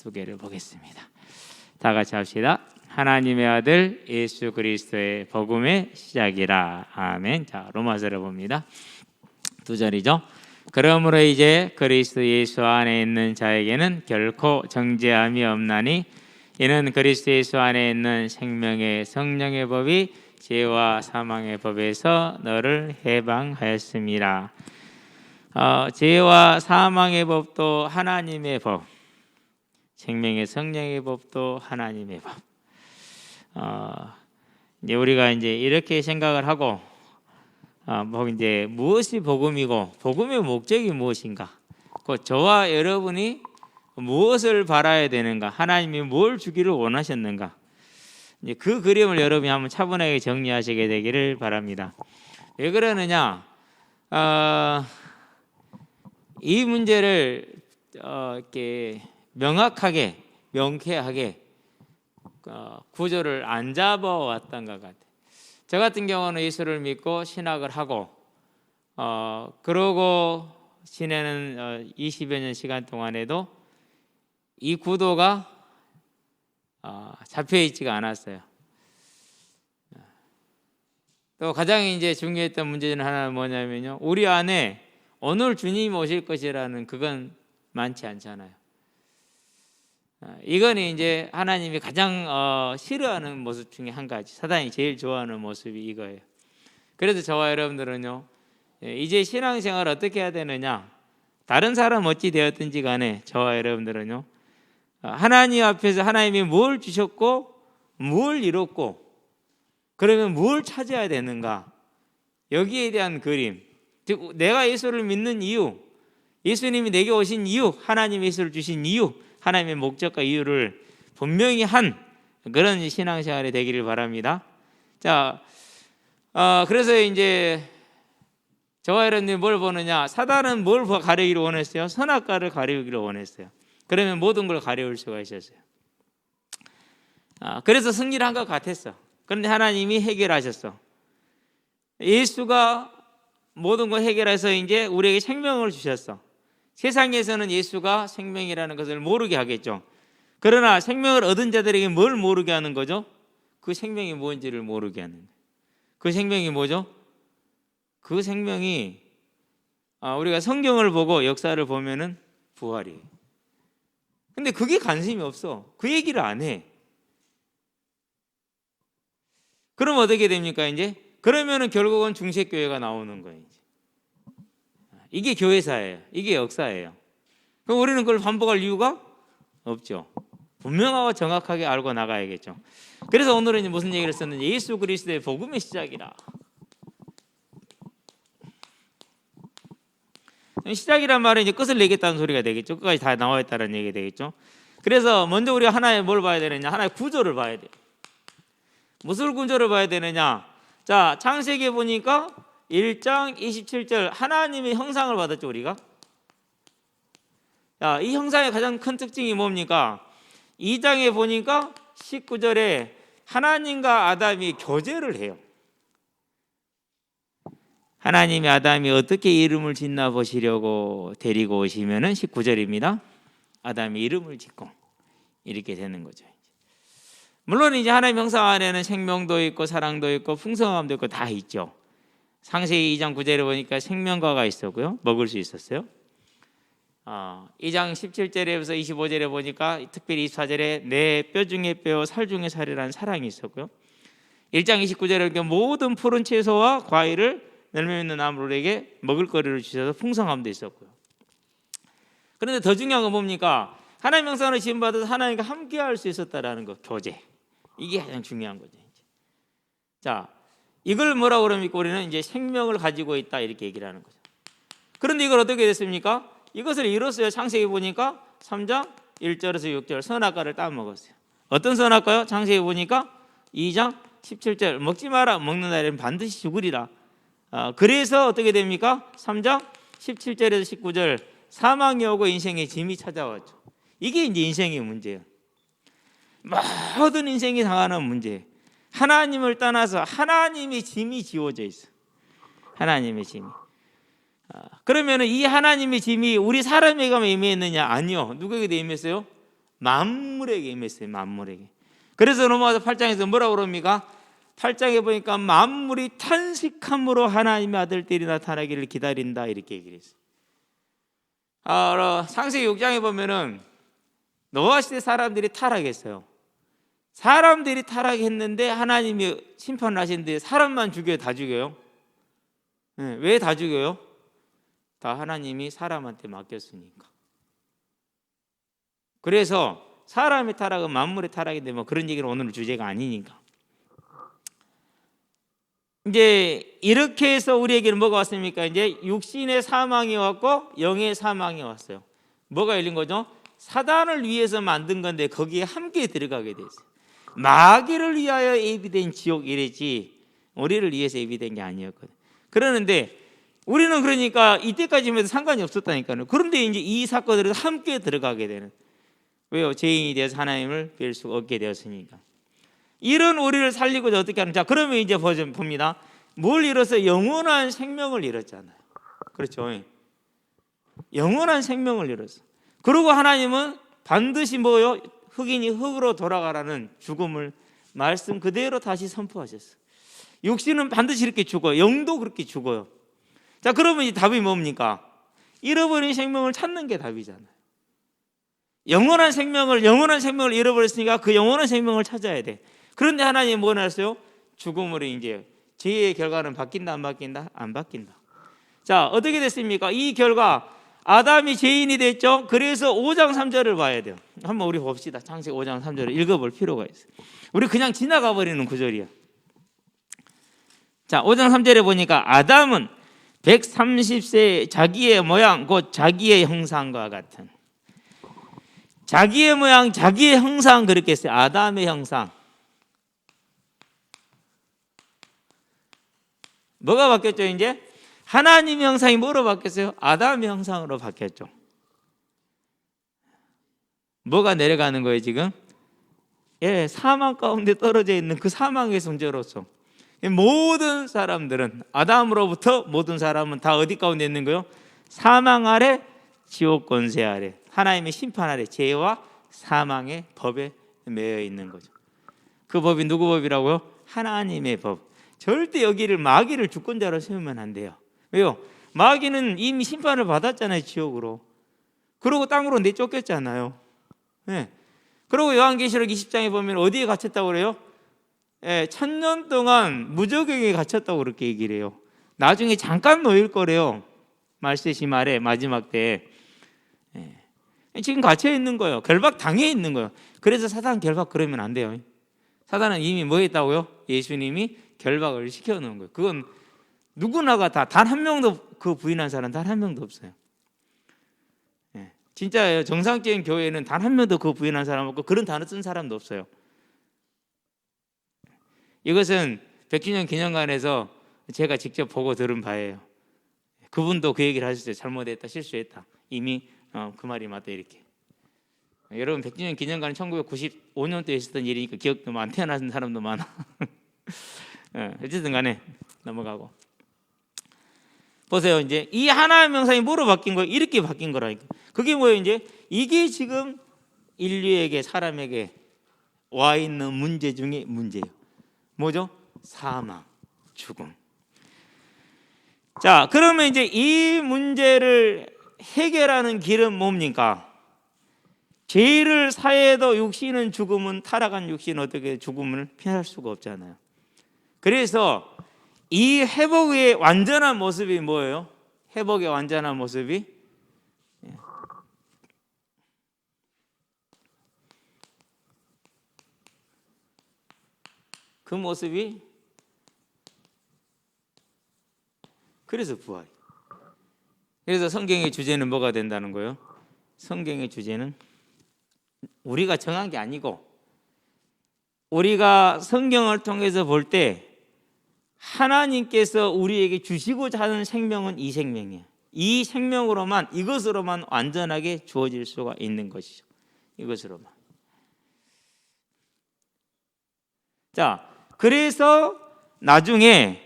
두 개를 보겠습니다. 다 같이 합시다. 하나님의 아들 예수 그리스도의 복음의 시작이라. 아멘. 자, 로마서를 봅니다. 2절이죠. 그러므로 이제 그리스도 예수 안에 있는 자에게는 결코 정죄함이 없나니 이는 그리스도 예수 안에 있는 생명의 성령의 법이 죄와 사망의 법에서 너를 해방하였습니다. 죄와 사망의 법도 하나님의 법, 생명의 성령의 법도 하나님의 법. 이제 우리가 이제 이렇게 생각을 하고, 이제 무엇이 복음이고 복음의 목적이 무엇인가? 저와 여러분이 무엇을 바라야 되는가? 하나님이 뭘 주기를 원하셨는가? 이제 그 그림을 여러분이 한번 차분하게 정리하시게 되기를 바랍니다. 왜 그러느냐? 이 문제를 이렇게 명확하게, 명쾌하게 구조를 안 잡아왔던 것 같아요. 저 같은 경우는 예수를 믿고 신학을 하고 그러고 지내는 20여 년 시간 동안에도 이 구도가 잡혀 있지가 않았어요. 또 가장 이제 중요했던 문제 중 하나는 뭐냐면요, 우리 안에 오늘 주님이 오실 것이라는 그건 많지 않잖아요. 이건 이제 하나님이 가장 싫어하는 모습 중에 한 가지, 사단이 제일 좋아하는 모습이 이거예요. 그래서 저와 여러분들은요, 이제 신앙생활을 어떻게 해야 되느냐, 다른 사람 어찌 되었든지 간에 저와 여러분들은요, 하나님 앞에서 하나님이 뭘 주셨고 뭘 이뤘고 그러면 뭘 찾아야 되는가, 여기에 대한 그림, 즉 내가 예수를 믿는 이유, 예수님이 내게 오신 이유, 하나님이 예수를 주신 이유, 하나님의 목적과 이유를 분명히 한 그런 신앙생활이 되기를 바랍니다. 자, 그래서 이제 저와 여러분들이 뭘 보느냐, 사단은 뭘 가리기를 원했어요? 선악과를 가리기를 원했어요. 그러면 모든 걸 가려울 수가 있었어요. 그래서 승리를 한 것 같았어. 그런데 하나님이 해결하셨어. 예수가 모든 걸 해결해서 이제 우리에게 생명을 주셨어. 세상에서는 예수가 생명이라는 것을 모르게 하겠죠. 그러나 생명을 얻은 자들에게 뭘 모르게 하는 거죠? 그 생명이 뭔지를 모르게 하는 거예요. 그 생명이 뭐죠? 그 생명이 우리가 성경을 보고 역사를 보면은 부활이에요. 근데 그게 관심이 없어. 그 얘기를 안 해. 그럼 어떻게 됩니까? 이제 그러면은 결국은 중세교회가 나오는 거예요. 이게 교회사예요. 이게 역사예요. 그럼 우리는 그걸 반복할 이유가 없죠. 분명하고 정확하게 알고 나가야겠죠. 그래서 오늘은 무슨 얘기를 썼는지, 예수 그리스도의 복음의 시작이라. 시작이란 말은 이제 끝을 내겠다는 소리가 되겠죠. 끝까지 다 나와 있다는 얘기가 되겠죠. 그래서 먼저 우리가 하나의 뭘 봐야 되느냐, 하나의 구조를 봐야 돼요. 무슨 구조를 봐야 되느냐? 자, 창세기에 보니까 1장 27절 하나님의 형상을 받았죠, 우리가. 자, 이 형상의 가장 큰 특징이 뭡니까? 2장에 보니까 19절에 하나님과 아담이 교제를 해요. 하나님이 아담이 어떻게 이름을 짓나 보시려고 데리고 오시면은 19절입니다. 아담이 이름을 짓고 이렇게 되는 거죠. 물론 이제 하나님 형상 안에는 생명도 있고 사랑도 있고 풍성함도 있고 다 있죠. 창세기 2장 9절에 보니까 생명과가 있었고요, 먹을 수 있었어요. 2장 17절에서 25절에 보니까 특별히 24절에 내 뼈 중에 뼈, 살 중에 살이라는 사랑이 있었고요. 1장 29절에 모든 푸른 채소와 과일을 열매 있는 나무들에게 먹을 거리를 주셔서 풍성함도 있었고요. 그런데 더 중요한 건 뭡니까? 하나님 형상으로 지음받아서 하나님과 함께할 수 있었다라는 것, 교제. 이게 가장 중요한 거죠. 자, 이걸 뭐라고 그럽니까? 우리는 이제 생명을 가지고 있다 이렇게 얘기를 하는 거죠. 그런데 이걸 어떻게 됐습니까? 이것을 이뤘어요. 창세기 보니까 3장 1절에서 6절 선악과를 따먹었어요. 어떤 선악과요? 창세기 보니까 2장 17절 먹지 마라, 먹는 날에는 반드시 죽으리라. 그래서 어떻게 됩니까? 3장 17절에서 19절 사망이 오고 인생의 짐이 찾아왔죠. 이게 이제 인생의 문제예요. 모든 인생이 당하는 문제. 하나님을 떠나서 하나님의 짐이 지워져 있어. 하나님의 짐이. 그러면 이 하나님의 짐이 우리 사람에게만 임했느냐? 아니요. 누구에게도 임했어요? 만물에게 임했어요. 만물에게. 그래서 로마서 8장에서 뭐라고 그럽니까? 8장에 보니까 만물이 탄식함으로 하나님의 아들들이 나타나기를 기다린다 이렇게 얘기를 했어요. 창세기 6장에 보면은 노아 시대 사람들이 타락했어요. 사람들이 타락했는데 하나님이 심판을 하시는데 사람만 죽여요? 다 죽여요? 네, 왜 다 죽여요? 다 하나님이 사람한테 맡겼으니까. 그래서 사람의 타락은 만물의 타락인데 뭐 그런 얘기는 오늘 주제가 아니니까. 이제 이렇게 해서 우리에게는 뭐가 왔습니까? 이제 육신의 사망이 왔고 영의 사망이 왔어요. 뭐가 열린 거죠? 사단을 위해서 만든 건데 거기에 함께 들어가게 됐어요. 마귀를 위하여 예비된 지옥 이랬지 우리를 위해서 예비된 게 아니었거든요. 그러는데 우리는 그러니까 이때까지만 해도 상관이 없었다니까요. 그런데 이제 이 사건으로 함께 들어가게 되는. 왜요? 죄인이 되어서 하나님을 뵐 수가 없게 되었으니까. 이런 우리를 살리고자 어떻게 하는? 자, 그러면 이제 봅니다. 뭘 잃었어요? 영원한 생명을 잃었잖아요. 그렇죠? 영원한 생명을 잃었어. 그리고 하나님은 반드시 뭐요? 흑인이 흙으로 돌아가라는 죽음을 말씀 그대로 다시 선포하셨어요. 육신은 반드시 이렇게 죽어요. 영도 그렇게 죽어요. 자, 그러면 이 답이 뭡니까? 잃어버린 생명을 찾는 게 답이잖아요. 영원한 생명을 잃어버렸으니까 그 영원한 생명을 찾아야 돼. 그런데 하나님이 뭐 하셨어요? 죽음으로 이제 죄의 결과는 바뀐다 안 바뀐다? 안 바뀐다. 자, 어떻게 됐습니까? 이 결과 아담이 죄인이 됐죠. 그래서 5장 3절을 봐야 돼요. 한번 우리 봅시다. 창세기 5장 3절을 읽어볼 필요가 있어요. 우리 그냥 지나가 버리는 구절이야. 자, 5장 3절에 보니까 아담은 130세 자기의 모양 곧 자기의 형상과 같은. 자기의 모양 자기의 형상 그렇게 했어요. 아담의 형상. 뭐가 바뀌었죠? 이제 하나님의 형상이 뭐로 바뀌었어요? 아담의 형상으로 바뀌었죠. 뭐가 내려가는 거예요 지금? 예, 사망 가운데 떨어져 있는 그 사망의 존재로서 모든 사람들은 아담으로부터 모든 사람은 다 어디 가운데 있는 거예요? 사망 아래 지옥 권세 아래 하나님의 심판 아래 죄와 사망의 법에 매여 있는 거죠. 그 법이 누구 법이라고요? 하나님의 법. 절대 여기를 마귀를 주권자로 세우면 안 돼요. 왜요? 마귀는 이미 심판을 받았잖아요. 지옥으로. 그러고 땅으로 내쫓겼잖아요. 네. 그리고 요한계시록 20장에 보면 어디에 갇혔다고 그래요? 1000년 동안 무저갱에 갇혔다고 그렇게 얘기를 해요. 나중에 잠깐 놓일 거래요. 말세시 말에 마지막 때. 지금 갇혀 있는 거예요. 결박 당해 있는 거예요. 그래서 사단 결박 그러면 안 돼요. 사단은 이미 뭐 했다고요? 예수님이 결박을 시켜놓은 거예요. 그건 누구나가 다 단 한 명도 그 부인한 사람 단 한 명도 없어요. 진짜 정상적인 교회는 단 한 명도 그 부인한 사람 없고 그런 단어 쓴 사람도 없어요. 이것은 100주년 기념관에서 제가 직접 보고 들은 바예요. 그분도 그 얘기를 하셨어요. 잘못했다, 실수했다. 이미 그 말이 맞다 이렇게. 여러분 100주년 기념관은 1995년도에 있었던 일이니까 기억도 많아. 태어난 사람도 많아. 어쨌든 간에 넘어가고. 보세요. 이제 이 하나의 명상이 뭐로 바뀐 거예요? 이렇게 바뀐 거라니까. 그게 뭐예요? 이제 이게 지금 인류에게 사람에게 와 있는 문제 중에 문제예요. 뭐죠? 사망, 죽음. 자, 그러면 이제 이 문제를 해결하는 길은 뭡니까? 죄를 사해도 육신은 죽음은 타락한 육신은 어떻게 죽음을 피할 수가 없잖아요. 그래서 이 회복의 완전한 모습이 뭐예요? 회복의 완전한 모습이 그 모습이 그래서 부활. 그래서 성경의 주제는 뭐가 된다는 거예요? 성경의 주제는 우리가 정한 게 아니고 우리가 성경을 통해서 볼 때 하나님께서 우리에게 주시고자 하는 생명은 이 생명이에요. 이 생명으로만 이것으로만 완전하게 주어질 수가 있는 것이죠. 이것으로만. 자, 그래서 나중에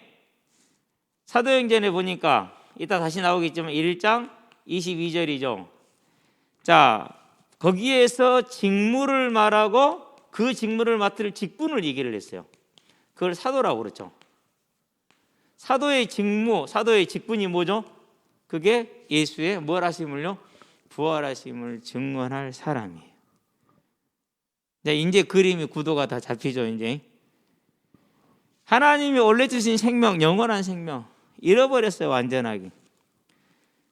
사도행전에 보니까 이따 다시 나오겠지만 1장 22절이죠. 자, 거기에서 직무를 말하고 그 직무를 맡을 직분을 얘기를 했어요. 그걸 사도라고 그랬죠. 사도의 직무, 사도의 직분이 뭐죠? 그게 예수의 뭘 하심을요? 부활하심을 증언할 사람이에요. 이제 그림이 구도가 다 잡히죠. 이제 하나님이 원래 주신 생명, 영원한 생명 잃어버렸어요. 완전하게.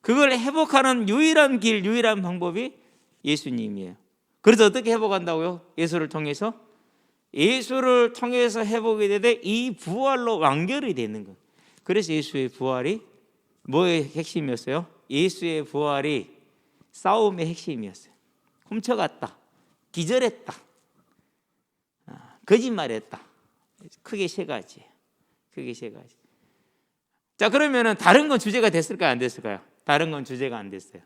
그걸 회복하는 유일한 길, 유일한 방법이 예수님이에요. 그래서 어떻게 회복한다고요? 예수를 통해서? 예수를 통해서 회복이 되되 이 부활로 완결이 되는 거예요. 그래서 예수의 부활이 뭐의 핵심이었어요? 예수의 부활이 싸움의 핵심이었어요. 훔쳐갔다, 기절했다, 거짓말했다. 크게 세 가지. 크게 세 가지. 자, 그러면은 다른 건 주제가 됐을까요? 안 됐을까요? 다른 건 주제가 안 됐어요.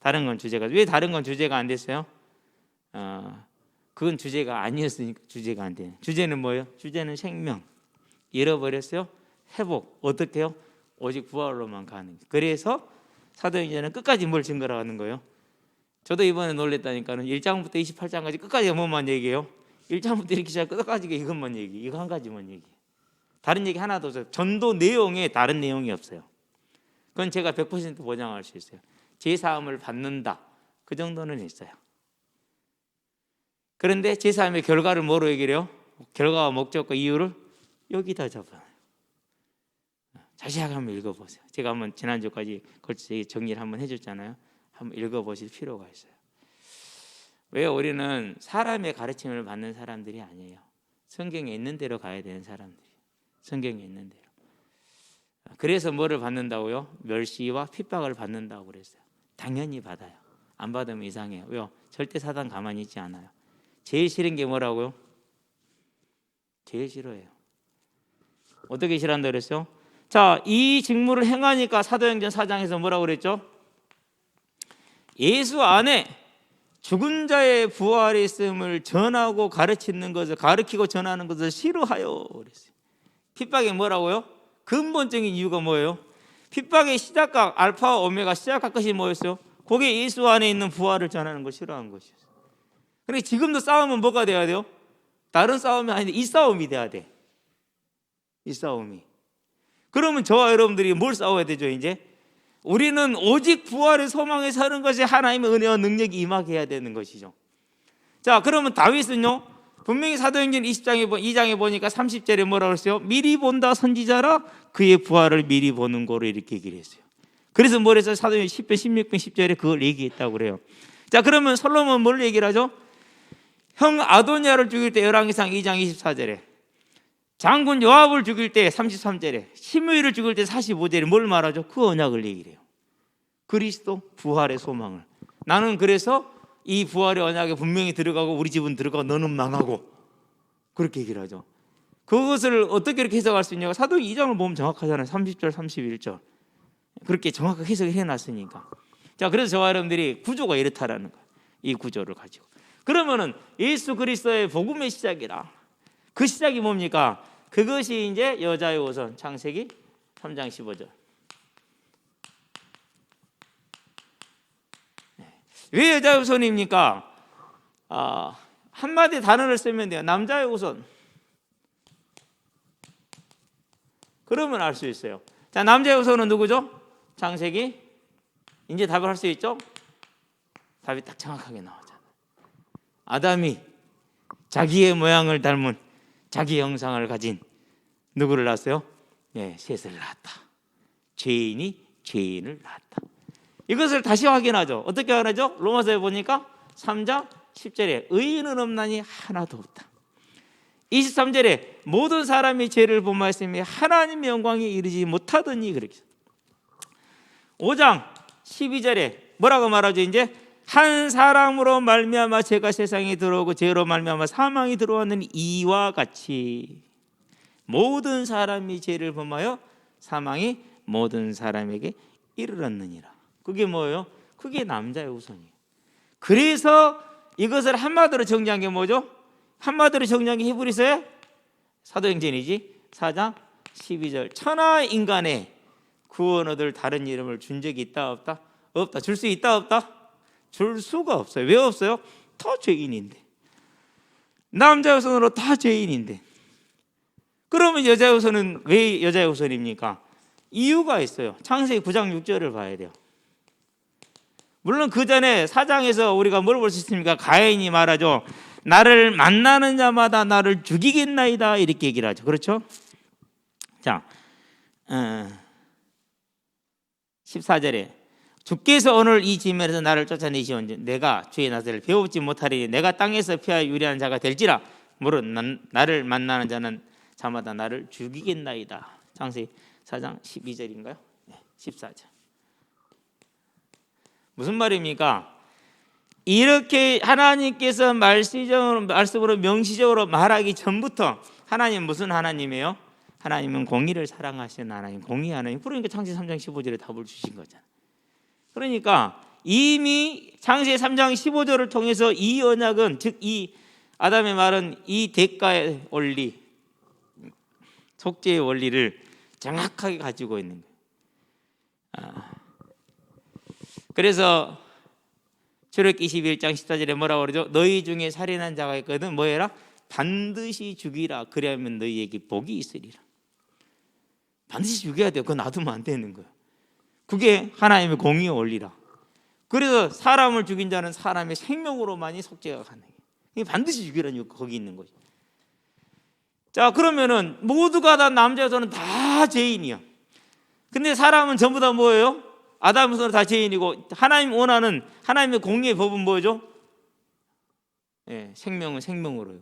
다른 건 주제가, 왜 다른 건 주제가 안 됐어요? 그건 주제가 아니었으니까 주제가 안 돼요. 주제는 뭐예요? 주제는 생명. 잃어버렸어요? 회복. 어떻게 해요? 오직 부활로만 가는 거예요. 그래서 사도행전은 끝까지 뭘 증거를 하는 거예요? 저도 이번에 놀랬다니까는 1장부터 28장까지 끝까지 뭐만 얘기해요? 1장부터 이렇게 시작 끝까지 이것만 얘기, 이거 한 가지만 얘기. 다른 얘기 하나도 없어요. 전도 내용에 다른 내용이 없어요. 그건 제가 100% 보장할 수 있어요. 제사함을 받는다, 그 정도는 있어요. 그런데 제사함의 결과를 뭐로 얘기를 해요? 결과와 목적과 이유를 여기다 적어요. 자세하게 한번 읽어보세요. 제가 한번 지난주까지 걸쳐서 정리를 한번 해줬잖아요. 한번 읽어보실 필요가 있어요. 왜 우리는 사람의 가르침을 받는 사람들이 아니에요. 성경에 있는 대로 가야 되는 사람들이에요. 성경에 있는 대로. 그래서 뭐를 받는다고요? 멸시와 핍박을 받는다고 그랬어요. 당연히 받아요. 안 받으면 이상해요. 왜요? 절대 사단 가만히 있지 않아요. 제일 싫은 게 뭐라고요? 제일 싫어해요. 어떻게 싫어한다 그랬어요? 자, 이 직무를 행하니까 사도행전 4장에서 뭐라고 그랬죠? 예수 안에 죽은 자의 부활이 있음을 전하고 가르치는 것을, 가르치고 전하는 것을 싫어하여 그랬어요. 핍박이 뭐라고요? 근본적인 이유가 뭐예요? 핍박의 시작각, 알파와 오메가 시작각 것이 뭐였어요? 그게 예수 안에 있는 부활을 전하는 걸 싫어한 것이었어요. 그러니까 지금도 싸움은 뭐가 돼야 돼요? 다른 싸움이 아닌데 이 싸움이 돼야 돼. 이 싸움이. 그러면 저와 여러분들이 뭘 싸워야 되죠? 이제 우리는 오직 부활의 소망에 사는 것이 하나님의 은혜와 능력이 임하게 해야 되는 것이죠. 자, 그러면 다윗은요, 분명히 사도행전 2장에 보니까 30절에 뭐라고 했어요? 미리 본다 선지자라 그의 부활을 미리 보는 거로 이렇게 얘기를 했어요. 그래서 뭘 했어요? 사도행전 10편 16편 10절에 그걸 얘기했다고 그래요. 자, 그러면 솔로몬은 뭘 얘기를 하죠? 형 아도니아를 죽일 때 열왕기상 2장 24절에, 장군 요압을 죽일 때 33절에, 시므이를 죽일 때 45절에 뭘 말하죠? 그 언약을 얘기를 해요. 그리스도 부활의 소망을. 나는 그래서 이 부활의 언약에 분명히 들어가고 우리 집은 들어가고 너는 망하고, 그렇게 얘기를 하죠. 그것을 어떻게 이렇게 해석할 수 있냐고, 사도행전 2장을 보면 정확하잖아요. 30절 31절 그렇게 정확하게 해석을 해놨으니까. 자, 그래서 저와 여러분들이 구조가 이렇다라는 거예요. 이 구조를 가지고. 그러면은 예수 그리스도의 복음의 시작이라. 그 시작이 뭡니까? 그것이 이제 여자의 우선, 창세기 3장 15절. 왜 여자의 우선입니까? 한마디 단어를 쓰면 돼요. 남자의 우선. 그러면 알 수 있어요. 자, 남자의 우선은 누구죠? 창세기. 이제 답을 할 수 있죠? 답이 딱 정확하게 나오잖아요. 아담이 자기의 모양을 닮은 자기 형상을 가진 누구를 낳았어요? 네, 셋을 낳았다. 죄인이 죄인을 낳았다. 이것을 다시 확인하죠. 어떻게 확인하죠? 로마서에 보니까 3장 10절에 의인은 없나니 하나도 없다. 23절에 모든 사람이 죄를 범하였으며 하나님의 영광에 이르지 못하더니, 그렇게. 5장 12절에 뭐라고 말하죠? 이제 한 사람으로 말미암아 죄가 세상에 들어오고 죄로 말미암아 사망이 들어왔느니 이와 같이 모든 사람이 죄를 범하여 사망이 모든 사람에게 이르렀느니라. 그게 뭐예요? 그게 남자의 우선이에요. 그래서 이것을 한마디로 정리한 게 뭐죠? 한마디로 정리한 게 히브리서의 사도행전이지. 4장 12절. 천하 인간의 구원 얻을 다른 이름을 준 적이 있다 없다? 없다. 줄 수 있다 없다? 줄 수가 없어요. 왜 없어요? 다 죄인인데. 남자 후손으로 다 죄인인데. 그러면 여자 후손은 왜 여자 후손입니까? 이유가 있어요. 창세기 9장 6절을 봐야 돼요. 물론 그 전에 4장에서 우리가 뭘 볼 수 있습니까? 가인이 말하죠. 나를 만나는 자마다 나를 죽이겠나이다, 이렇게 얘기를 하죠. 그렇죠? 자, 14절에 주께서 오늘 이 지면에서 나를 쫓아내시온즉 내가 주의 나서를 배우지 못하리니 내가 땅에서 피하여 유리한 자가 될지라 물론 나를 만나는 자마다 나를 죽이겠나이다. 창세기 4장 12절인가요? 네, 14절. 무슨 말입니까? 이렇게 하나님께서 말씀으로 명시적으로 말하기 전부터 하나님 무슨 하나님이에요? 하나님은 공의를 사랑하시는 하나님, 공의 하나님. 그러니까 창세기 3장 15절에 답을 주신 거잖아요. 그러니까 이미 창세기 3장 15절을 통해서 이 언약은, 즉 이 아담의 말은 이 대가의 원리, 속죄의 원리를 정확하게 가지고 있는 거예요. 그래서 출애굽기 21장 14절에 뭐라고 그러죠? 너희 중에 살인한 자가 있거든 뭐 해라? 반드시 죽이라. 그래야면 너희에게 복이 있으리라. 반드시 죽여야 돼요. 그거 놔두면 안 되는 거예요. 그게 하나님의 공의의 원리라. 그래서 사람을 죽인 자는 사람의 생명으로만이 속죄가 가능해요. 반드시 죽이라는 이유가 거기 있는 거죠. 자, 그러면은 모두가 다 남자 여자는 다 죄인이야. 근데 사람은 전부 다 뭐예요? 아담에서는 다 죄인이고 하나님 원하는 하나님의 공의의 법은 뭐죠? 예, 생명은 생명으로요.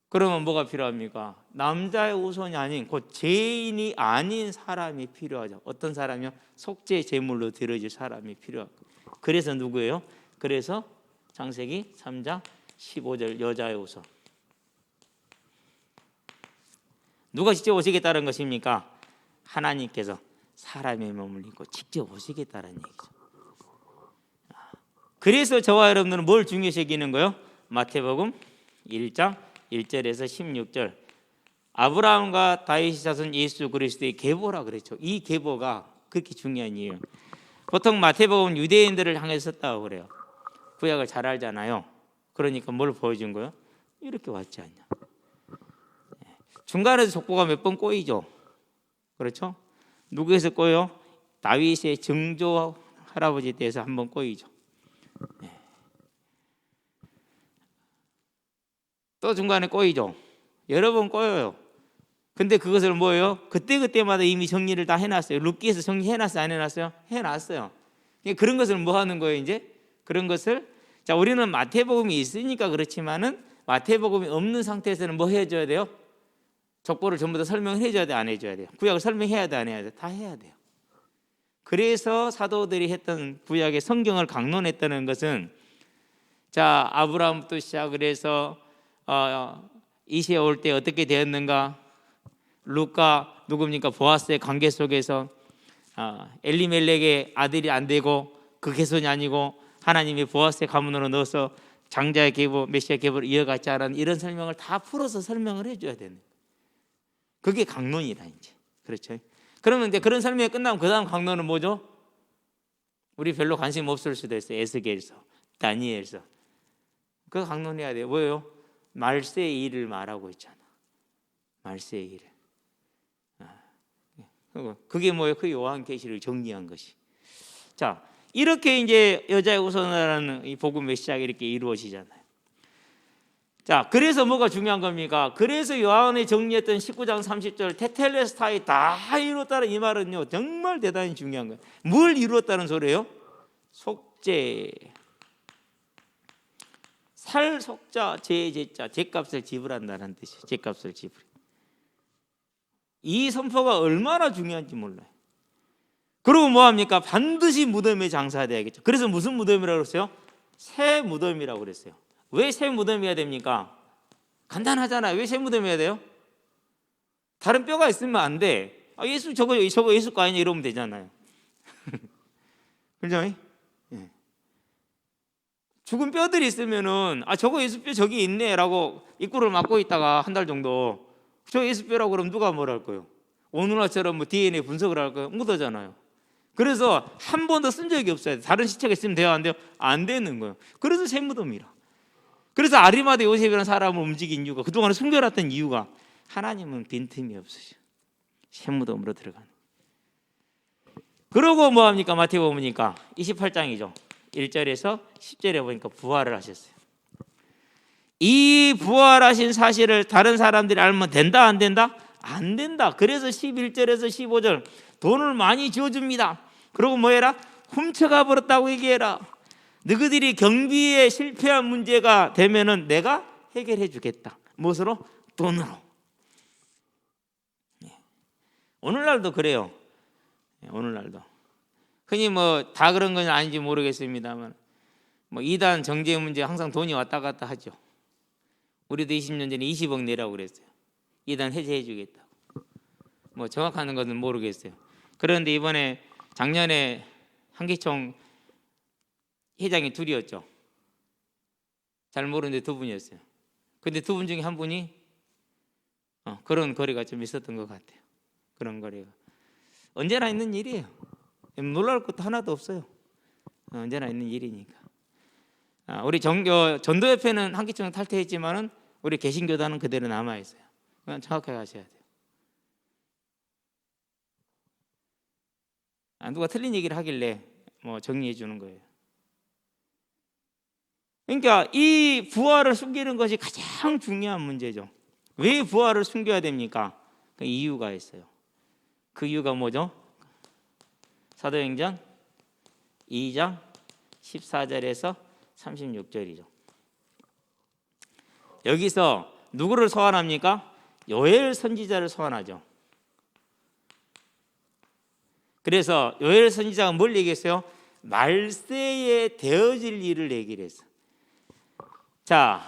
그러면 뭐가 필요합니까? 남자의 후손이 아닌 곧 죄인이 아닌 사람이 필요하죠. 어떤 사람이요? 속죄 제물로 드려질 사람이 필요하고. 그래서 누구예요? 그래서 창세기 3장 15절 여자의 후손. 누가 직접 오시겠다는 것입니까? 하나님께서 사람의 몸을 입고 직접 오시겠다는 얘기죠. 그래서 저와 여러분들은 뭘 중요시 여기는 거예요? 마태복음 1장 1절에서 16절 아브라함과 다윗의 자손 예수 그리스도의 계보라 그랬죠. 이 계보가 그렇게 중요한 이유예요. 보통 마태복음 유대인들을 향해서 썼다고 그래요. 구약을 잘 알잖아요. 그러니까 뭘 보여준 거예요? 이렇게 왔지 않냐. 중간에서 족보가 몇 번 꼬이죠. 그렇죠? 누구에서 꼬여? 다윗의 증조 할아버지에 대해서 한번 꼬이죠. 또 중간에 꼬이죠. 여러 번 꼬여요. 근데 그것을 뭐예요? 그때그때마다 이미 정리를 다 해놨어요. 룻기에서 정리해놨어요? 안 해놨어요? 해놨어요. 그런 것을 뭐 하는 거예요 이제? 그런 것을 자 우리는 마태복음이 있으니까 그렇지만은 마태복음이 없는 상태에서는 뭐 해줘야 돼요? 족보를 전부 다 설명을 해줘야 돼? 안 해줘야 돼요? 구약을 설명해야 돼? 안 해야 돼? 다 해야 돼요. 그래서 사도들이 했던 구약의 성경을 강론했다는 것은 자 아브라함부터 시작을 해서 이시에 올 때 어떻게 되었는가? 룻과 누굽니까? 보아스의 관계 속에서 엘리멜렉의 아들이 안 되고 그 계손이 아니고 하나님이 보아스의 가문으로 넣어서 장자의 계보, 메시아 계보를 이어갔지 않은 이런 설명을 다 풀어서 설명을 해줘야 되는. 그게 강론이라 이제 그렇죠. 그러면 이제 그런 설명이 끝나면 그 다음 강론은 뭐죠? 우리 별로 관심 없을 수도 있어요. 에스겔서, 다니엘서. 그 강론해야 돼요. 뭐예요? 말세의 일을 말하고 있잖아. 말세의 일을. 그게 뭐예요? 그 요한계시를 정리한 것이. 자, 이렇게 이제 여자의 후손이라는 이 복음 메시아가 이렇게 이루어지잖아요. 자, 그래서 뭐가 중요한 겁니까? 그래서 요한이 정리했던 19장 30절 테텔레스타이 다 이루었다는 이 말은요 정말 대단히 중요한 거예요. 뭘 이루었다는 소리예요? 속죄. 살속자 제제자 제값을 지불한다는 뜻이에요. 제값을 지불. 이 선포가 얼마나 중요한지 몰라요. 그리고 뭐합니까? 반드시 무덤에 장사돼야겠죠. 그래서 무슨 무덤이라고 그랬어요? 새 무덤이라고 그랬어요. 왜 새 무덤이어야 됩니까? 간단하잖아요. 왜 새 무덤이어야 돼요? 다른 뼈가 있으면 안 돼. 예수 저거 예수 거 아니냐 이러면 되잖아요. 그렇죠? 죽은 뼈들이 있으면은 저거 예수뼈 저기 있네라고 입구를 막고 있다가 한 달 정도 저 예수뼈라고 그러면 누가 뭐라 할 거예요? 오늘날처럼 뭐 DNA 분석을 할 거예요? 못 하잖아요. 그래서 한 번도 쓴 적이 없어요. 다른 시체가 있으면 돼요, 안 돼요? 안 되는 거예요. 그래서 샘무덤이라. 그래서 아리마대 요셉이라는 사람을 움직인 이유가, 그동안에 숨겨놨던 이유가, 하나님은 빈틈이 없으셔. 샘무덤으로 들어가는. 그러고 뭐 합니까? 마태복음 보니까 28장이죠. 1절에서 10절에 보니까 부활을 하셨어요. 이 부활하신 사실을 다른 사람들이 알면 된다, 안 된다? 안 된다. 그래서 11절에서 15절 돈을 많이 지어줍니다. 그리고 뭐 해라? 훔쳐가 버렸다고 얘기해라. 너희들이 경비에 실패한 문제가 되면은 내가 해결해 주겠다. 무엇으로? 돈으로. 오늘날도 그래요. 오늘날도. 흔히 뭐 다 그런 건 아닌지 모르겠습니다만, 뭐 이단 정제 문제 항상 돈이 왔다 갔다 하죠. 우리도 20년 전에 20억 내라고 그랬어요. 이단 해제해 주겠다고. 뭐 정확한 것은 모르겠어요. 그런데 이번에 작년에 한기총 회장이 둘이었죠. 잘 모르는데 두 분이었어요. 근데 두 분 중에 한 분이 그런 거래가 좀 있었던 것 같아요. 그런 거래가 언제나 있는 일이에요. 놀랄 것도 하나도 없어요. 언제나 있는 일이니까. 우리 전도협회는 한기총을 탈퇴했지만은 우리 개신교단은 그대로 남아 있어요. 그건 정확하게 하셔야 돼요. 누가 틀린 얘기를 하길래 뭐 정리해 주는 거예요. 그러니까 이 부활을 숨기는 것이 가장 중요한 문제죠. 왜 부활을 숨겨야 됩니까? 그 이유가 있어요. 그 이유가 뭐죠? 사도행전 2장 14절에서 36절이죠. 여기서 누구를 소환합니까? 요엘 선지자를 소환하죠. 그래서 요엘 선지자가 뭘 얘기했어요? 말세에 되어질 일을 얘기를 했어요. 자,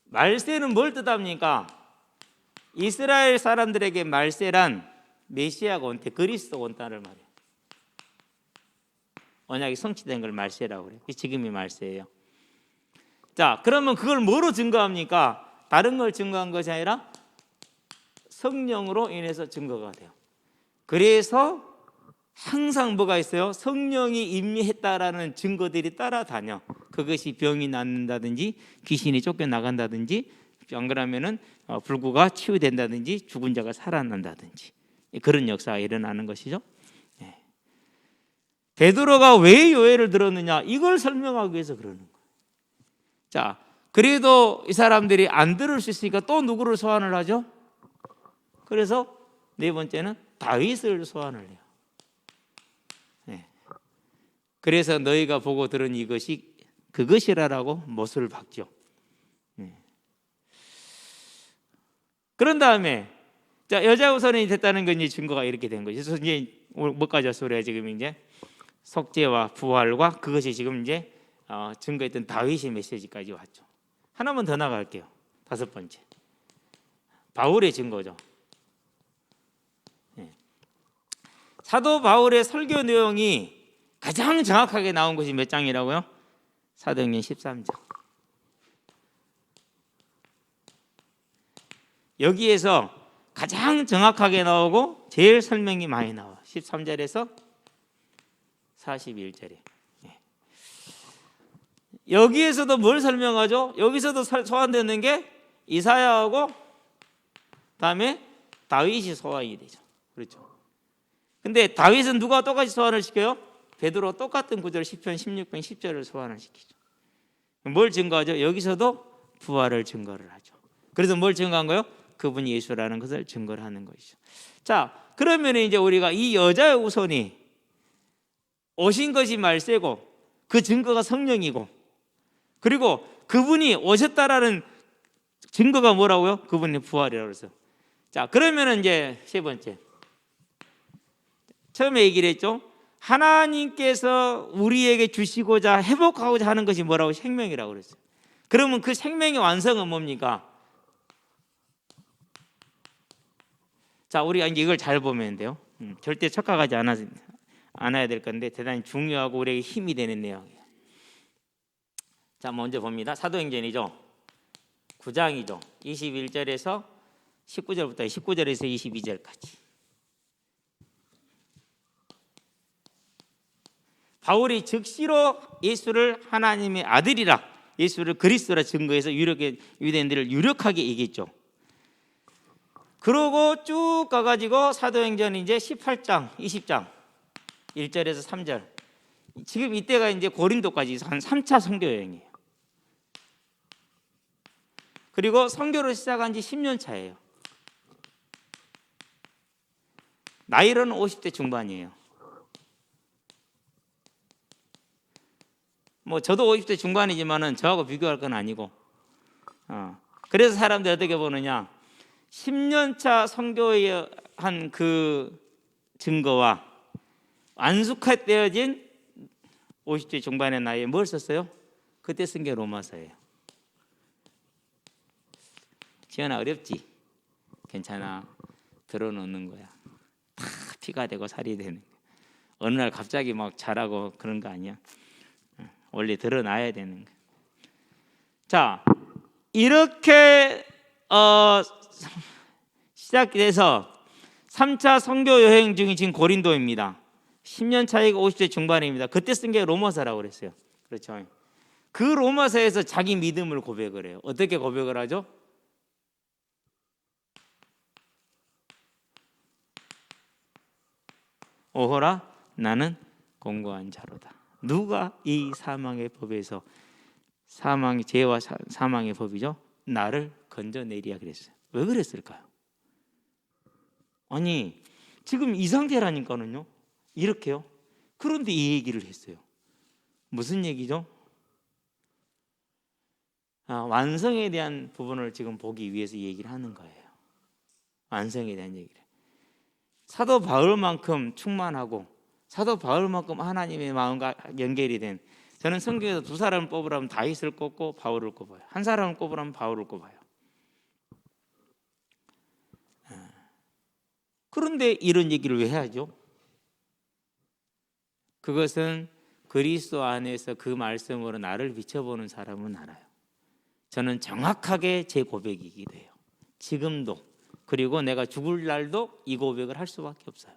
말세는 뭘 뜻합니까? 이스라엘 사람들에게 말세란 메시아가 온때 그리스도가 온다는 말이에요. 언약이 성취된 걸 말세라고 그래요. 지금이 말세예요. 자, 그러면 그걸 뭐로 증거합니까? 다른 걸 증거한 것이 아니라 성령으로 인해서 증거가 돼요. 그래서 항상 뭐가 있어요? 성령이 임미했다라는 증거들이 따라다녀. 그것이 병이 낫는다든지 귀신이 쫓겨나간다든지, 안 그러면은 불구가 치유된다든지 죽은 자가 살아난다든지, 그런 역사가 일어나는 것이죠. 베드로가 왜 요엘을 들었느냐, 이걸 설명하기 위해서 그러는 거예요. 자, 그래도 이 사람들이 안 들을 수 있으니까 또 누구를 소환을 하죠? 그래서 네 번째는 다윗을 소환을 해요. 그래서 너희가 보고 들은 이것이 그것이라라고 못을 박죠. 그런 다음에 자, 여자 우선이 됐다는 건 증거가 이렇게 된 거죠. 그래서 이제 뭐까지 왔어? 우리가 지금 이제 속죄와 부활과 그것이 지금 이제 증거했던 다윗의 메시지까지 왔죠. 하나만 더 나갈게요. 다섯 번째, 바울의 증거죠. 사도 바울의 설교 내용이 가장 정확하게 나온 것이 몇 장이라고요? 사도행전 13장. 여기에서 가장 정확하게 나오고 제일 설명이 많이 나와. 13절에서 41절에. 여기에서도 뭘 설명하죠? 여기서도 소환되는 게 이사야하고 다음에 다윗이 소환이 되죠. 그렇죠. 근데 다윗은 누가 똑같이 소환을 시켜요? 베드로 똑같은 구절 시편 16편 10절을 소환을 시키죠. 뭘 증거하죠? 여기서도 부활을 증거를 하죠. 그래서 뭘 증거한 거예요? 그분이 예수라는 것을 증거를 하는 것이죠. 자, 그러면 이제 우리가 이 여자의 우선이 오신 것이 말세고 그 증거가 성령이고, 그리고 그분이 오셨다라는 증거가 뭐라고요? 그분의 부활이라고 그래서. 자, 그러면 이제 세 번째, 처음에 얘기를 했죠. 하나님께서 우리에게 주시고자 회복하고자 하는 것이 뭐라고? 생명이라고 그랬어요. 그러면 그 생명의 완성은 뭡니까? 자, 우리가 이제 이걸 잘 보면 돼요. 절대 착각하지 않아야 될 건데 대단히 중요하고 우리에게 힘이 되는 내용이에요. 자, 먼저 봅니다. 사도행전이죠. 9장이죠. 21절에서 19절부터 22절까지. 바울이 즉시로 예수를 하나님의 아들이라, 예수를 그리스도라 증거해서 유대인들을 유력하게 얘기했죠. 그러고 쭉 가가지고 사도행전 이제 18장, 20장 1절에서 3절. 지금 이때가 이제 고린도까지 한 3차 선교 여행이에요. 그리고 선교를 시작한 지 10년 차예요. 나이로는 50대 중반이에요. 뭐 저도 50대 중반이지만은 저하고 비교할 건 아니고. 그래서 사람들이 어떻게 보느냐? 10년 차 선교에 한 그 증거와 완숙되어진 50대 중반의 나이에 뭘 썼어요? 그때 쓴 게 로마서예요. 지연아, 어렵지? 괜찮아. 들어놓는 거야. 다 피가 되고 살이 되는 거야. 어느 날 갑자기 막 잘하고 그런 거 아니야. 원래 드러나야 되는 거야. 자, 이렇게 시작돼서 3차 선교 여행 중이 지금 고린도입니다. 10년 차이가 50대 중반입니다. 그때 쓴 게 로마서라고 그랬어요. 그렇죠. 그 로마서에서 자기 믿음을 고백을 해요. 어떻게 고백을 하죠? 오호라, 나는 공고한 자로다. 누가 이 사망의 법에서, 사망의 죄와 사망의 법이죠, 나를 건져내리야 그랬어요. 왜 그랬을까요? 아니 지금 이 상태라니까는요. 이렇게요. 그런데 이 얘기를 했어요. 무슨 얘기죠? 완성에 대한 부분을 지금 보기 위해서 얘기를 하는 거예요. 완성에 대한 얘기를. 사도 바울만큼 충만하고 사도 바울만큼 하나님의 마음과 연결이 된, 저는 성경에서 두 사람을 뽑으라면 다윗을 꼽고 바울을 꼽아요. 한 사람을 꼽으라면 바울을 꼽아요. 그런데 이런 얘기를 왜 해야죠? 그것은 그리스도 안에서 그 말씀으로 나를 비춰보는 사람은 알아요. 저는 정확하게 제 고백이기도 해요. 지금도, 그리고 내가 죽을 날도 이 고백을 할 수밖에 없어요.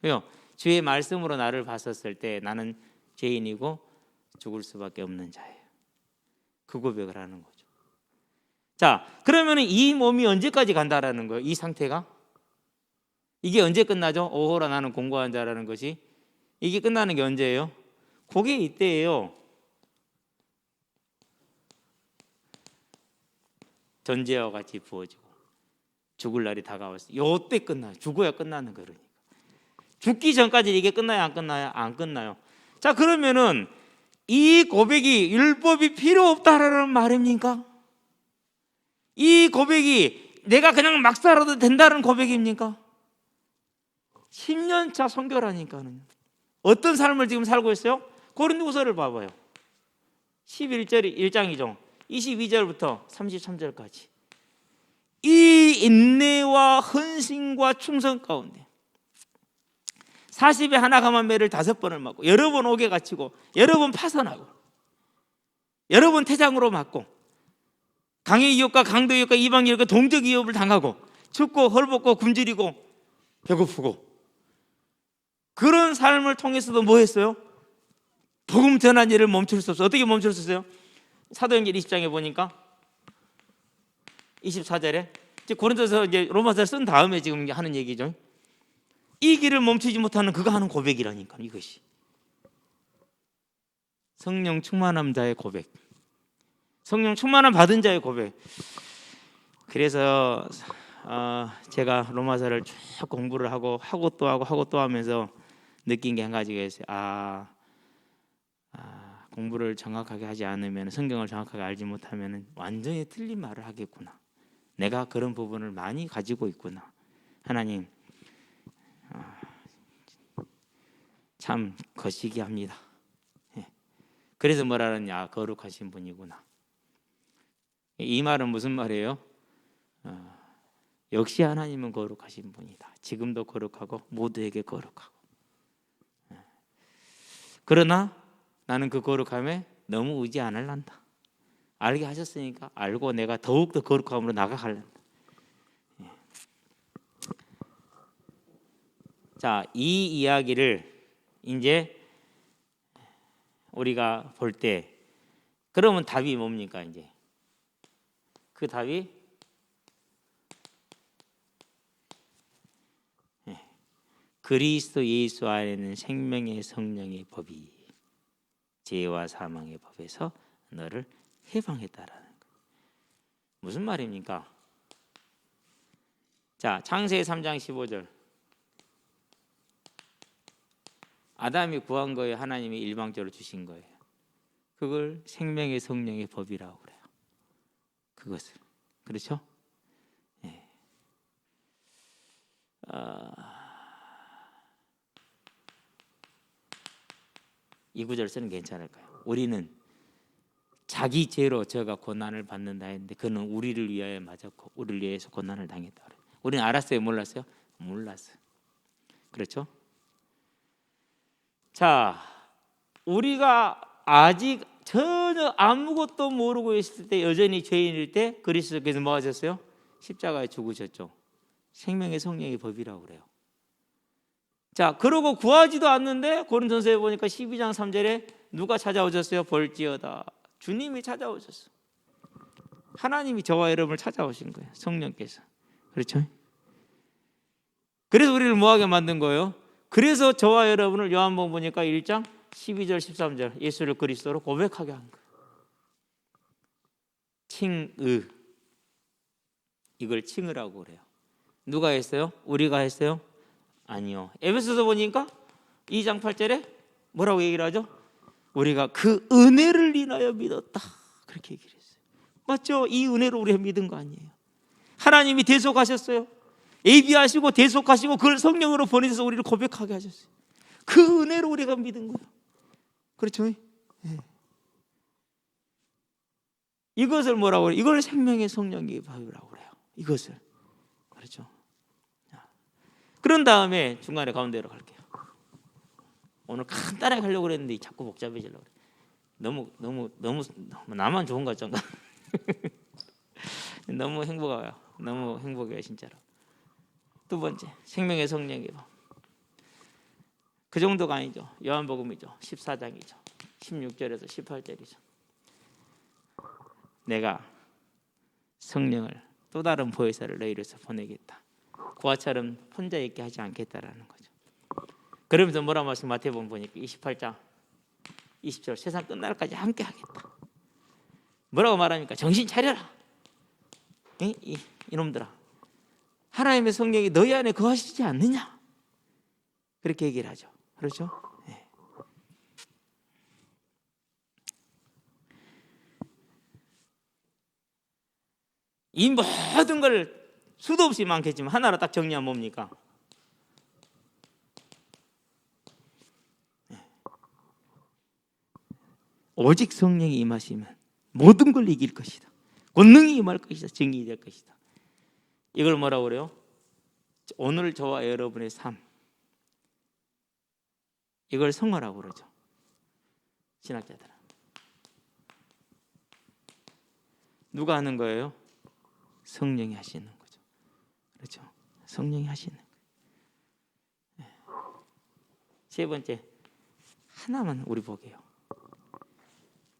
왜요? 주의 말씀으로 나를 봤었을 때 나는 죄인이고 죽을 수밖에 없는 자예요. 그 고백을 하는 거죠. 자, 그러면 이 몸이 언제까지 간다라는 거예요? 이 상태가? 이게 언제 끝나죠? 오호라, 나는 공고한 자라는 것이. 이게 끝나는 게 언제예요? 그게 이때예요. 전제와 같이 부어지고 죽을 날이 다가왔어요. 요때 끝나요. 죽어야 끝나는 거예요. 그러니까 죽기 전까지 이게 끝나요? 안 끝나요? 안 끝나요. 자, 그러면은 이 고백이 율법이 필요 없다라는 말입니까? 이 고백이 내가 그냥 막 살아도 된다는 고백입니까? 10년 차 선교라니까는. 어떤 삶을 지금 살고 있어요? 고린도후서를 봐봐요. 11절이 1장이죠. 22절부터 33절까지. 이 인내와 헌신과 충성 가운데 40에 하나 감한 매를 5번을 맞고, 여러 번 옥에 갇히고, 여러 번 파선하고, 여러 번 태장으로 맞고, 강의 이웃과 강도 이웃과 이방 이웃과 동적 이웃을 당하고, 춥고 헐벗고 굶주리고 배고프고, 그런 삶을 통해서도 뭐 했어요? 복음 전한 일을 멈출 수 없어요. 어떻게 멈출 수 있어요? 사도행전 20장에 보니까 24절에 이제 고린도서 이제 로마서 쓴 다음에 지금 하는 얘기죠. 이 길을 멈추지 못하는 그가 하는 고백이라니까. 이것이 성령 충만한 자의 고백, 성령 충만함 받은 자의 고백. 그래서 제가 로마서를 쭉 공부를 하고 또 하면서 느낀 게 한 가지가 있어요. 공부를 정확하게 하지 않으면, 성경을 정확하게 알지 못하면 완전히 틀린 말을 하겠구나. 내가 그런 부분을 많이 가지고 있구나. 하나님 참 거시기 합니다. 그래서 뭐라느냐, 거룩하신 분이구나. 이 말은 무슨 말이에요? 역시 하나님은 거룩하신 분이다. 지금도 거룩하고 모두에게 거룩하고. 그러나 나는 그 거룩함에 너무 의지 안 할란다. 알게 하셨으니까 알고 내가 더욱더 거룩함으로 나아갈란다. 자, 이 이야기를 이제 우리가 볼 때 그러면 답이 뭡니까? 이제 그 답이 그리스도 예수 안에는 생명의 성령의 법이 죄와 사망의 법에서 너를 해방했다라는 거예요. 무슨 말입니까? 자, 창세기 3장 15절. 아담이 구한 거예요? 하나님이 일방적으로 주신 거예요? 그걸 생명의 성령의 법이라고 그래요. 그것을. 그렇죠? 네. 이 구절 쓰는 게 괜찮을까요? 우리는 자기 죄로 저가 고난을 받는다 했는데 그는 우리를 위하여 맞았고 우리를 위해서 고난을 당했다. 우리는 알았어요? 몰랐어요? 몰랐어요. 그렇죠? 자, 우리가 아직 전혀 아무것도 모르고 있을 때, 여전히 죄인일 때 그리스도께서 뭐 하셨어요? 십자가에 죽으셨죠. 생명의 성령의 법이라고 그래요. 자, 그러고 구하지도 않는데 고린도전서에 보니까 12장 3절에 누가 찾아오셨어요? 볼지어다. 주님이 찾아오셨어. 하나님이 저와 여러분을 찾아오신 거예요. 성령께서. 그렇죠? 그래서 우리를 뭐하게 만든 거예요? 그래서 저와 여러분을 요한복음 보니까 1장 12절 13절 예수를 그리스도로 고백하게 한 거예요. 칭의. 이걸 칭의라고 그래요. 누가 했어요? 우리가 했어요? 아니요. 에베소서 보니까 2장 8절에 뭐라고 얘기를 하죠? 우리가 그 은혜를 인하여 믿었다. 그렇게 얘기를 했어요. 맞죠? 이 은혜로 우리가 믿은 거 아니에요. 하나님이 대속하셨어요. 예비하시고 대속하시고 그걸 성령으로 보내셔서 우리를 고백하게 하셨어요. 그 은혜로 우리가 믿은 거예요. 그렇죠? 네. 이것을 뭐라고 그래요? 이걸 생명의 성령의 법이라고 그래요. 이것을. 그렇죠? 그런 다음에 중간에 가운데로 갈게요. 오늘 간단하게 하려고 그랬는데 자꾸 복잡해지려고 그래요. 너무 나만 좋은 것 같잖아. 너무 행복해요. 너무 행복해요, 진짜로. 두 번째, 생명의 성령의 법. 그 정도가 아니죠. 요한복음이죠. 14장이죠. 16절에서 18절이죠. 내가 성령을 또 다른 보혜사를 너희로서 보내겠다. 그와처럼 혼자 있게 하지 않겠다라는 거죠. 그러면서 뭐라 말씀 마태복음 보니까 28장 20절 세상 끝날까지 함께 하겠다. 뭐라고 말합니까? 정신 차려라. 이놈들아. 하나님의 성령이 너희 안에 거하시지 않느냐? 그렇게 얘기를 하죠. 그렇죠? 네. 이 모든 걸 수도 없이 많겠지만 하나로 딱 정리하면 뭡니까? 네. 오직 성령이 임하시면 모든 걸 이길 것이다. 권능이 임할 것이다. 정의이 될 것이다. 이걸 뭐라고 그래요? 오늘 저와 여러분의 삶, 이걸 성화라고 그러죠. 신학자들은. 누가 하는 거예요? 성령이 하시는 거죠. 그렇죠? 성령이 하시는 거예요. 세 번째, 하나만 우리 보게요.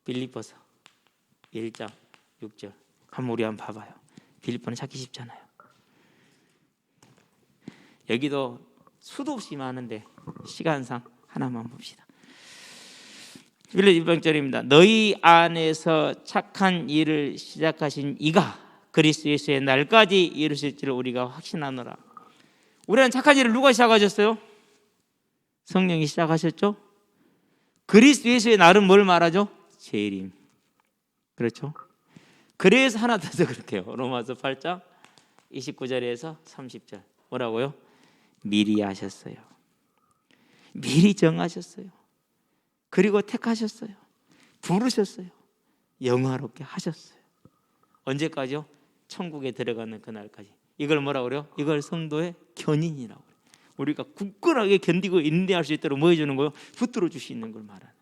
빌립보서 1장 6절. 한번 우리 한번 봐봐요. 빌립보는 찾기 쉽잖아요. 여기도 수도 없이 많은데 시간상 하나만 봅시다. 빌립보 1장입니다. 너희 안에서 착한 일을 시작하신 이가 그리스도 예수의 날까지 이루실 줄 우리가 확신하노라. 우리는 착한 일을 누가 시작하셨어요? 성령이 시작하셨죠. 그리스도 예수의 날은 뭘 말하죠? 재림. 그렇죠? 그래서 하나 더 그렇게요. 로마서 8장 29절에서 30절 뭐라고요? 미리 하셨어요. 미리 정하셨어요. 그리고 택하셨어요. 부르셨어요. 영화롭게 하셨어요. 언제까지요? 천국에 들어가는 그날까지. 이걸 뭐라고 그래요? 이걸 성도의 견인이라고 그래요. 우리가 굳건하게 견디고 인내할 수 있도록 뭐 해주는 거예요? 붙들어 주시는 걸 말하는.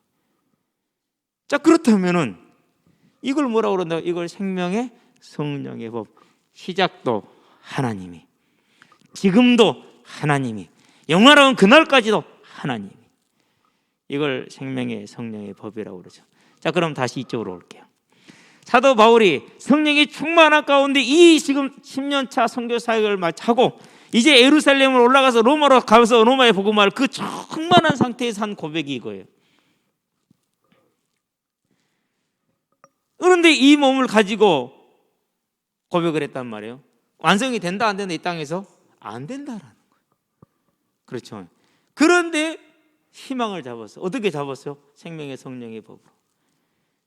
자, 그렇다면은 이걸 뭐라고 그런다? 이걸 생명의 성령의 법. 시작도 하나님이, 지금도 하나님이, 영원한 그날까지도 하나님이. 이걸 생명의 성령의 법이라고 그러죠. 자, 그럼 다시 이쪽으로 올게요. 사도 바울이 성령이 충만한 가운데 이 지금 10년차 선교 사역을 하고 이제 예루살렘으로 올라가서 로마로 가서 로마의 복음을 그 충만한 상태에서 한 고백이 이거예요. 그런데 이 몸을 가지고 고백을 했단 말이에요. 완성이 된다 안 된다 이 땅에서? 안 된다라는 거예요. 그렇죠. 그런데 희망을 잡았어요. 어떻게 잡았어요? 생명의 성령의 법으로.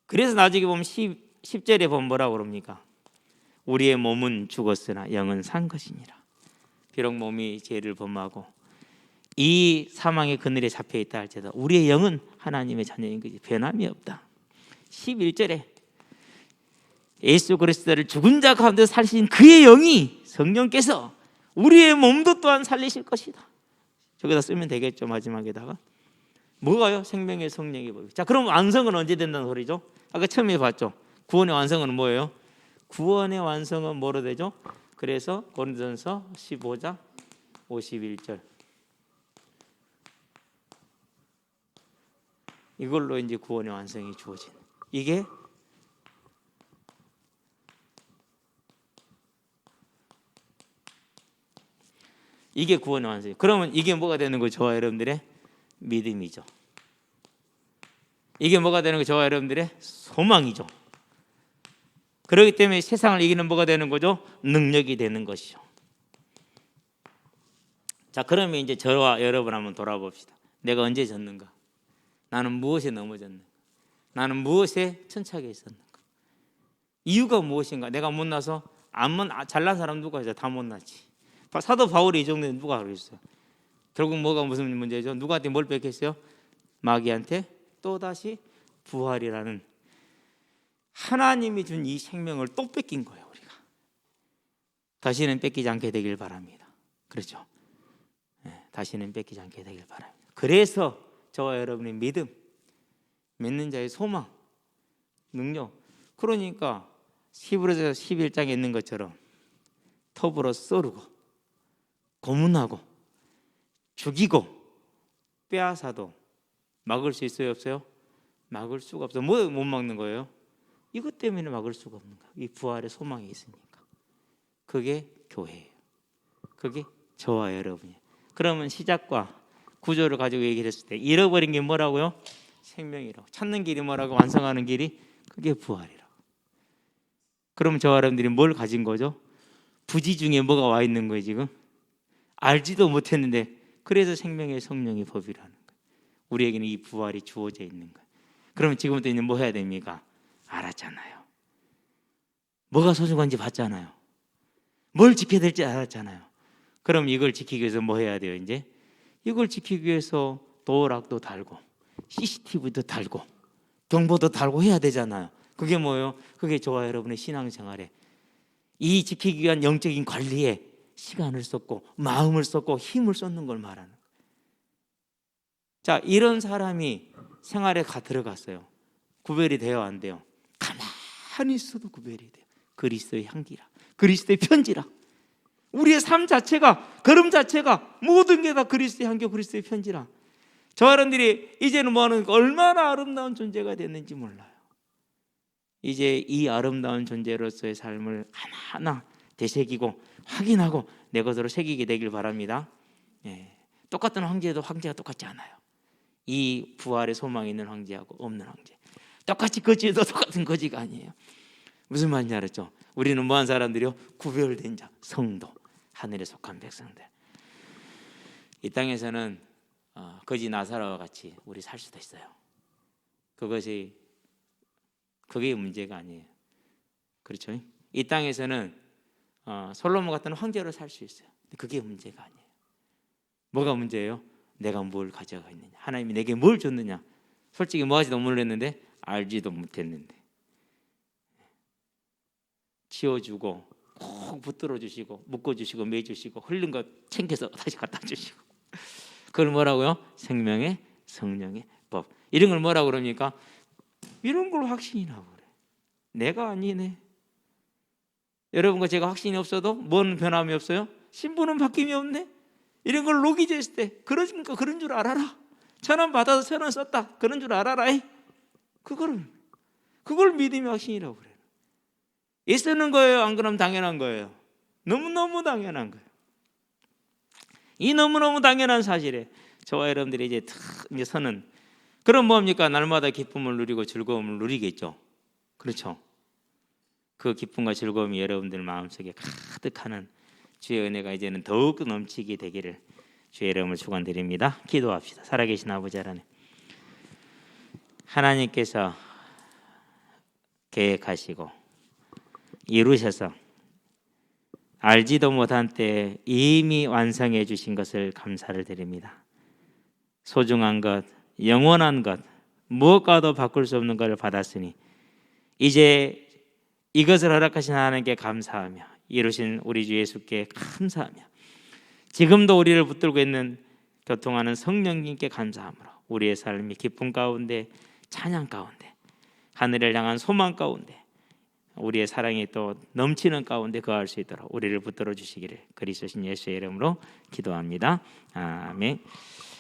그래서 나중에 보면 10절에 보면 뭐라고 그럽니까? 우리의 몸은 죽었으나 영은 산 것이니라. 비록 몸이 죄를 범하고 이 사망의 그늘에 잡혀 있다 할지라도 우리의 영은 하나님의 자녀인 것이 변함이 없다. 11절에 예수 그리스도를 죽은 자 가운데 살리신 그의 영이 성령께서 우리의 몸도 또한 살리실 것이다. 저기다 쓰면 되겠죠. 마지막에다가 뭐가요? 생명의 성령의 법. 자, 그럼 완성은 언제 된다는 소리죠? 아까 처음에 봤죠. 구원의 완성은 뭐예요? 구원의 완성은 뭐로 되죠? 그래서 고린도전서 15장 51절 이걸로 이제 구원의 완성이 주어지는 이게 구원의 완성이에요. 그러면 이게 뭐가 되는 거죠? 저와 여러분들의 믿음이죠. 이게 뭐가 되는 거죠? 저와 여러분들의 소망이죠. 그렇기 때문에 세상을 이기는 뭐가 되는 거죠? 능력이 되는 것이죠. 자, 그러면 이제 저와 여러분 한번 돌아봅시다. 내가 언제 졌는가? 나는 무엇에 넘어졌는가? 나는 무엇에 천착해 있었는가? 이유가 무엇인가? 내가 못나서 잘난 사람 누가 있어? 다 못났지. 사도 바울이 이 정도는 누가 그랬어요? 결국 뭐가 무슨 문제죠? 누구한테 뭘 뺏겼어요? 마귀한테 또다시 부활이라는 하나님이 준 이 생명을 또 뺏긴 거예요. 우리가 다시는 뺏기지 않게 되길 바랍니다. 그렇죠? 네, 다시는 뺏기지 않게 되길 바랍니다. 그래서 저와 여러분의 믿는 자의 소망, 능력. 그러니까 히브리서 11장에 있는 것처럼 톱으로 썰고 고문하고 죽이고 빼앗아도 막을 수 있어요? 없어요? 막을 수가 없어요. 뭐 못 막는 거예요? 이것 때문에 막을 수가 없는 거예요. 이 부활의 소망이 있으니까. 그게 교회예요. 그게 저와 여러분이에요. 그러면 시작과 구조를 가지고 얘기를 했을 때 잃어버린 게 뭐라고요? 생명이라고. 찾는 길이 뭐라고? 완성하는 길이 그게 부활이라고. 그럼 저와 여러분들이 뭘 가진 거죠? 부지 중에 뭐가 와 있는 거예요 지금? 알지도 못했는데 그래서 생명의 성령의 법이라는 거예요. 우리에게는 이 부활이 주어져 있는 거예요. 그러면 지금부터 이제 뭐 해야 됩니까? 알았잖아요. 뭐가 소중한지 봤잖아요. 뭘 지켜야 될지 알았잖아요. 그럼 이걸 지키기 위해서 뭐 해야 돼요? 이제 이걸 지키기 위해서 도어락도 달고 CCTV도 달고 경보도 달고 해야 되잖아요. 그게 뭐예요? 그게 저와 여러분의 신앙생활에 이 지키기 위한 영적인 관리에 시간을 쏟고 마음을 쏟고 힘을 쏟는 걸 말하는 거예요. 자, 이런 사람이 생활에 들어갔어요. 구별이 돼요? 안 돼요? 가만히 있어도 구별이 돼요. 그리스도의 향기라, 그리스도의 편지라. 우리의 삶 자체가, 걸음 자체가 모든 게 다 그리스도의 향기, 그리스도의 편지라. 저 사람들이 이제는 뭐하는 얼마나 아름다운 존재가 됐는지 몰라요. 이제 이 아름다운 존재로서의 삶을 하나하나 되새기고 확인하고 내 것으로 새기게 되길 바랍니다. 예. 똑같은 황제도 황제가 똑같지 않아요. 이 부활의 소망이 있는 황제하고 없는 황제, 똑같이 거지도 똑같은 거지가 아니에요. 무슨 말인지 알았죠? 우리는 뭐한 사람들이요? 구별된 자, 성도, 하늘에 속한 백성들. 이 땅에서는 거지 나사로와 같이 우리 살 수도 있어요. 그게 문제가 아니에요. 그렇죠? 이 땅에서는 솔로몬 같은 황제로 살 수 있어요. 그게 문제가 아니에요. 뭐가 문제예요? 내가 뭘 가져가 있느냐, 하나님이 내게 뭘 줬느냐. 솔직히 뭐 하지도 몰랐는데 알지도 못했는데 치워주고 꼭 붙들어 주시고 묶어주시고 매주시고 흘린 거 챙겨서 다시 갖다 주시고, 그걸 뭐라고요? 생명의 성령의 법. 이런 걸 뭐라고 그럽니까? 이런 걸 확신이 나고 그래. 내가 아니네. 여러분과 제가 확신이 없어도 뭔 변함이 없어요? 신분은 바뀜이 없네. 이런 걸 로기제 했을 때 그러니까 그런 줄 알아라. 1,000원 받아서 1,000원 썼다 그런 줄 알아라. 그걸 믿음의 확신이라고 그래요. 있는 거예요? 안 그러면 당연한 거예요? 너무너무 당연한 거예요. 이 너무너무 당연한 사실에 저와 여러분들이 이제 서는, 그럼 뭡니까? 날마다 기쁨을 누리고 즐거움을 누리겠죠. 그렇죠? 그 기쁨과 즐거움이 여러분들 마음속에 가득하는 주의 은혜가 이제는 더욱 넘치게 되기를 주의 이름을 축원드립니다. 기도합시다. 살아계신 아버지 하나님, 하나님께서 계획하시고 이루셔서 알지도 못한 때에 이미 완성해 주신 것을 감사를 드립니다. 소중한 것, 영원한 것, 무엇과도 바꿀 수 없는 것을 받았으니 이제 이것을 허락하신 하나님께 감사하며 이루신 우리 주 예수께 감사하며 지금도 우리를 붙들고 있는 교통하는 성령님께 감사함으로 우리의 삶이 기쁨 가운데, 찬양 가운데, 하늘을 향한 소망 가운데, 우리의 사랑이 또 넘치는 가운데 거할 수 있도록 우리를 붙들어 주시기를 그리스도신 예수의 이름으로 기도합니다. 아멘.